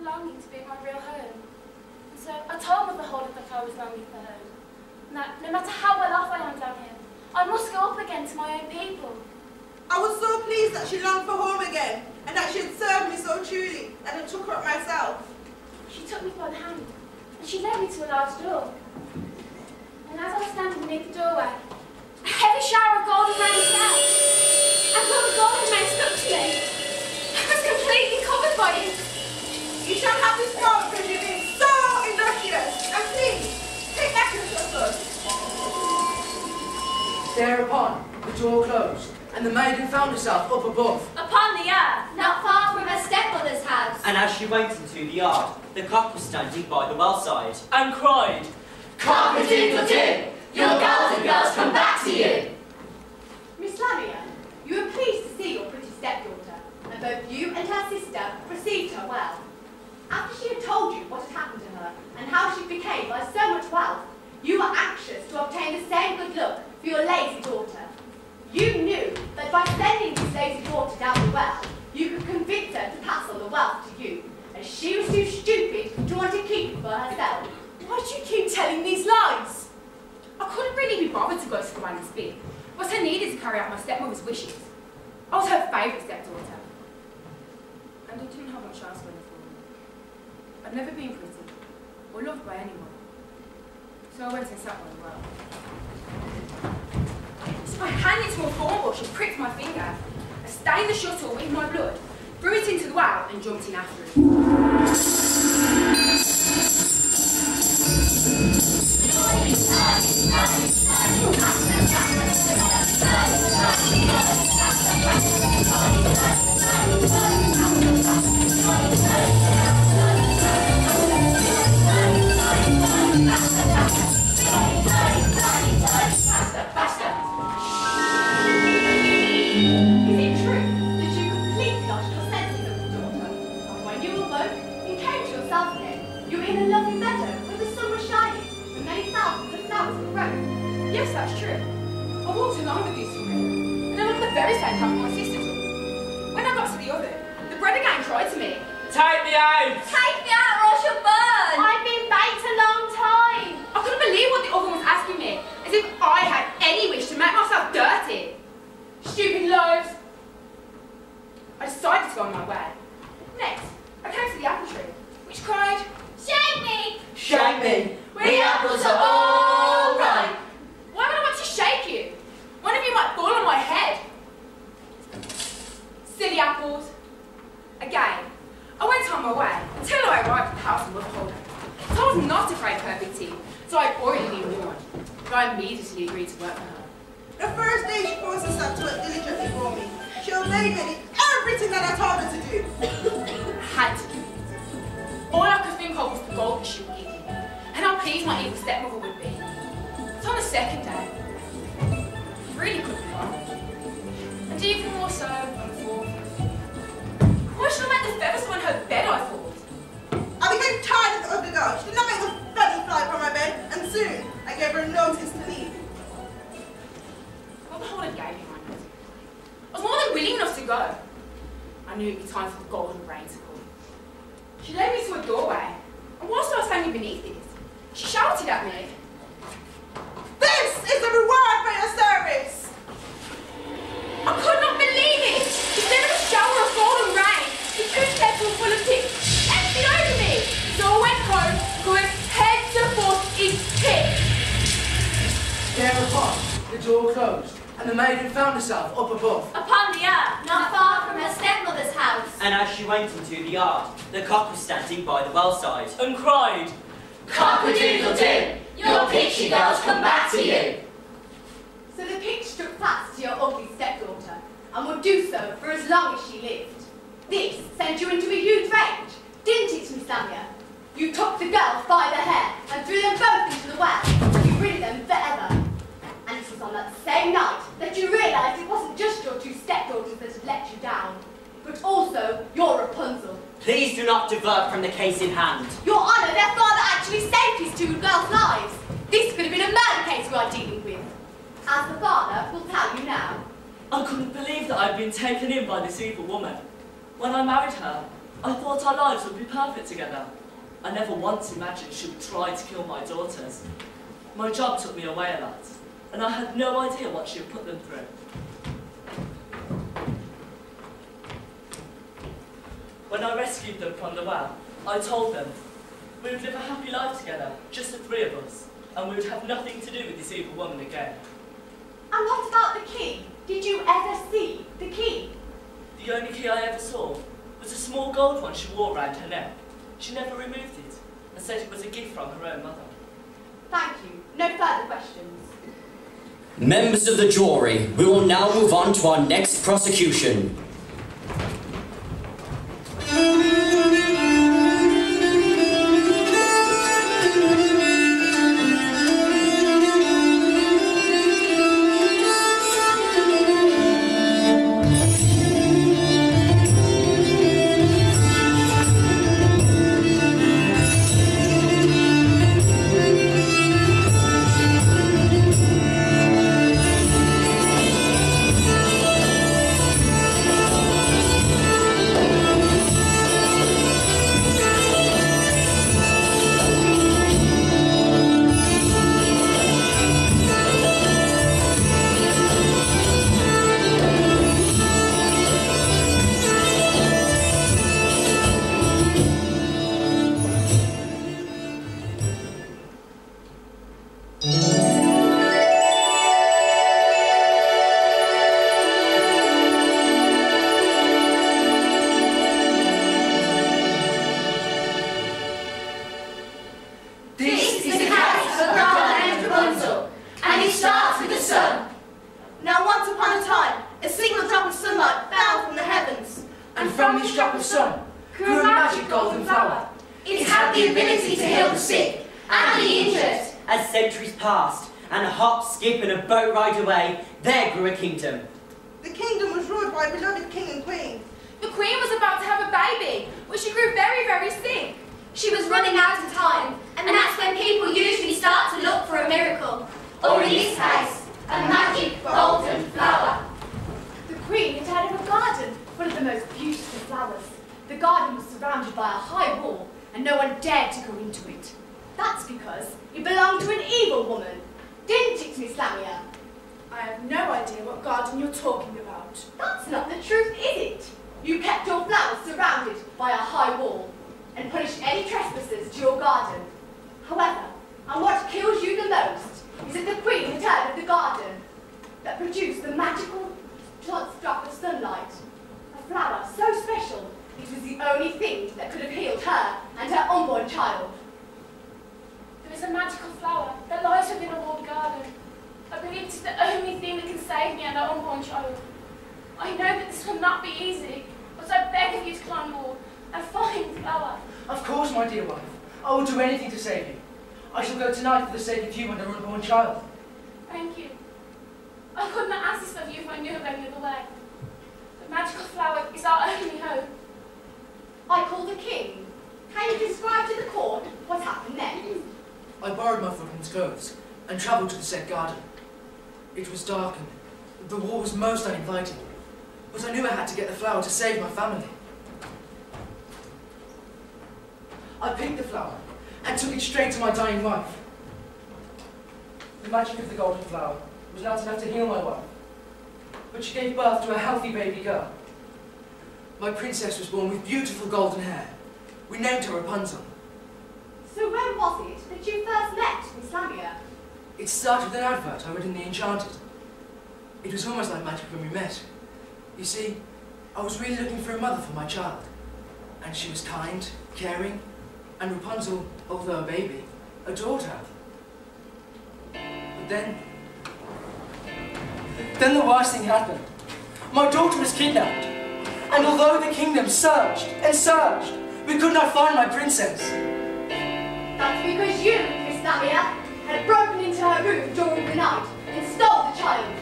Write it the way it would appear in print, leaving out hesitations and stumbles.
a longing to be at my real home. And so I told Mother Holder that I was longing for home. And that no matter how well off I am down here, I must go up again to my own people. I was so pleased that she longed for home again, and that she had served me so truly that I took her up myself. She took me by the hand, and she led me to a large door. And as I was standing beneath the doorway, a heavy shower of golden rain fell. And all the golden rain stuck to me. I was completely covered by it. You shall have this robe because you've been so illustrious. And please, take back your surplus. Thereupon, the door closed, and the maiden found herself up above. Upon the earth, not far from her stepmother's house. And as she went into the yard, the cock was standing by the well side, and cried, "Cock-a-doodle-doo! Your golden girls come back to you!" Miss Lamia, you were pleased to see your pretty stepdaughter, and both you and her sister received her well. After she had told you what had happened to her, and how she became by so much wealth, you were anxious to obtain the same good luck for your lazy daughter. You knew that by sending this lazy daughter down the well, you could convince her to pass on the wealth to you, as she was too stupid to want to keep it for herself. Why do you keep telling these lies? I couldn't really be bothered to go to the one and speak. What I needed to carry out my stepmother's wishes. I was her favourite stepdaughter. And I didn't have much else going for me. I'd never been pretty, or loved by anyone. So I went and sat by the well. So I handed to a thorn bush and pricked my finger. I stained the shuttle with my blood, threw it into the well and jumped in after it. Yes, that's true. I walked along the beautiful river, and I looked the very same path my sister took. When I got to the oven, the bread again cried to me, "Take me out! Take me out or I shall burn! I've been baked a long time! I couldn't believe what the oven was asking me, as if I had any wish to make myself dirty. Stupid loaves! I decided to go on my way. Next, I came to the apple tree, which cried, Shake me! Shake me! We apples are all ripe!" Why would I want to shake you? One of you might fall on my head. Silly apples. Again, I went on my way until I arrived at the house of Mother Holder. So I was not afraid of her big teeth, so I had already been warned. But I immediately agreed to work for her. The first day she forced herself to work diligently for me. She obeyed me in everything that I told her to do. I had to do it. All I could think of was the gold that she would give me, and how pleased my evil stepmother would be. So on the second day, I really couldn't be bothered. And even more so on the fourth. Why should I make the feathers on her bed, I thought? I became tired of the ugly girl. She did not make the feathers fly from my bed, and soon I gave her notice to leave. Mother Holder gave me my notice. I was more than willing enough to go. I knew it would be time for the golden rain to come. She led me to a doorway, and whilst I was standing beneath it, she shouted at me, "This is the reward for your service!" I could not believe it! Instead of a shower of golden rain, the two steps were full of ticks, emptied over me! So I went home, going head to foot in ticks. Thereupon, the door closed, and the maiden found herself up above. Upon the earth, not far from her stepmother's house. and as she went into the yard, the cock was standing by the well side, and cried, "Cock-a-doodle-doo! Your peachy girls come back to you!" So the peach stuck fast to your ugly stepdaughter, and would do so for as long as she lived. This sent you into a huge rage, didn't it, Miss Lamia? You took the girls by the hair and threw them both into the well, and you rid of them forever. And it was on that same night that you realised it wasn't just your two stepdaughters that had let you down, but also your Rapunzel. "Please do not divert from the case in hand." Your Honour, their father actually saved his two girls' lives. This could have been a murder case we are dealing with. As the father will tell you now. I couldn't believe that I'd been taken in by this evil woman. When I married her, I thought our lives would be perfect together. I never once imagined she would try to kill my daughters. My job took me away a lot, and I had no idea what she had put them through. When I rescued them from the well, I told them we would live a happy life together, just the three of us, and we would have nothing to do with this evil woman again. And what about the key? Did you ever see the key? The only key I ever saw was a small gold one she wore around her neck. She never removed it, and said it was a gift from her own mother. Thank you. No further questions. Members of the jury, we will now move on to our next prosecution. Kingdom. The kingdom was ruled by a beloved king and queen. The queen was about to have a baby, but she grew very, very sick. She was running out of time, and that's when people usually start to look for a miracle. Or in this case, a magic golden flower. The queen had heard of a garden full of the most beautiful flowers. The garden was surrounded by a high wall, and no one dared to go into it. That's because it belonged to an evil woman. Didn't it, Miss Lamia? I have no idea what garden you're talking about. That's not the truth, is it? You kept your flowers surrounded by a high wall and punished any trespassers to your garden. However, and what kills you the most is that the queen had heard of the garden that produced the magical drop of sunlight. A flower so special, it was the only thing that could have healed her and her unborn child. There is a magical flower that lies within a walled garden. I believe it is the only thing that can save me and our unborn child. I know that this will not be easy, but I beg of you to climb the wall and find the flower. Of course, my dear wife. I will do anything to save you. I shall go tonight for the sake of you and our unborn child. Thank you. I could not ask this of you if I knew of any other way. The magical flower is our only hope. I call the king. Can you describe to the court what happened next? I borrowed my footman's clothes and travelled to the said garden. It was dark and the wall was most uninviting, but I knew I had to get the flower to save my family. I picked the flower and took it straight to my dying wife. The magic of the golden flower was not enough to heal my wife, but she gave birth to a healthy baby girl. My princess was born with beautiful golden hair. We named her Rapunzel. So when was it that you first met Miss Lamia? It started with an advert I read in The Enchanted. It was almost like magic when we met. You see, I was really looking for a mother for my child. And she was kind, caring, and Rapunzel, although a baby, adored her. But then the worst thing happened. My daughter was kidnapped. And although the kingdom searched and searched, we could not find my princess. That's because you, Miss Lamia, had broken into her room during the night and stole the child.